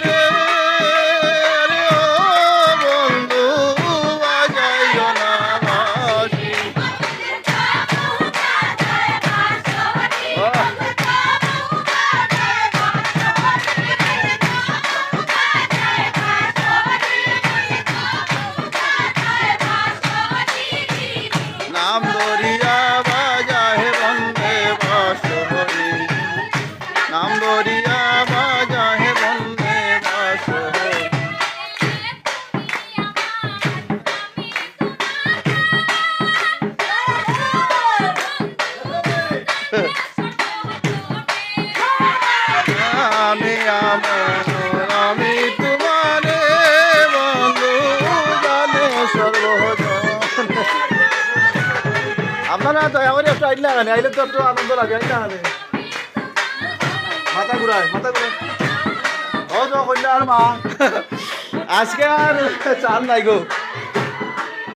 রে রে ও বন্ধু বাজাইও না বাঁশি নাম ধরিয়া বাজা হে বন্দে বাঁশরি নাম ধরিয়া বাজা হে বন্দে বাঁশরি আমি আমি তোমারে বন্ধু জানে সর্বজন আপনারা দয়া করে একটু আইন লাগানে আইলে তো একটু আনন্দ লাগে আইন লাগানে মাথা ঘুরায় ও তো কন্যা আর মা আজকে আর চাল নাই গো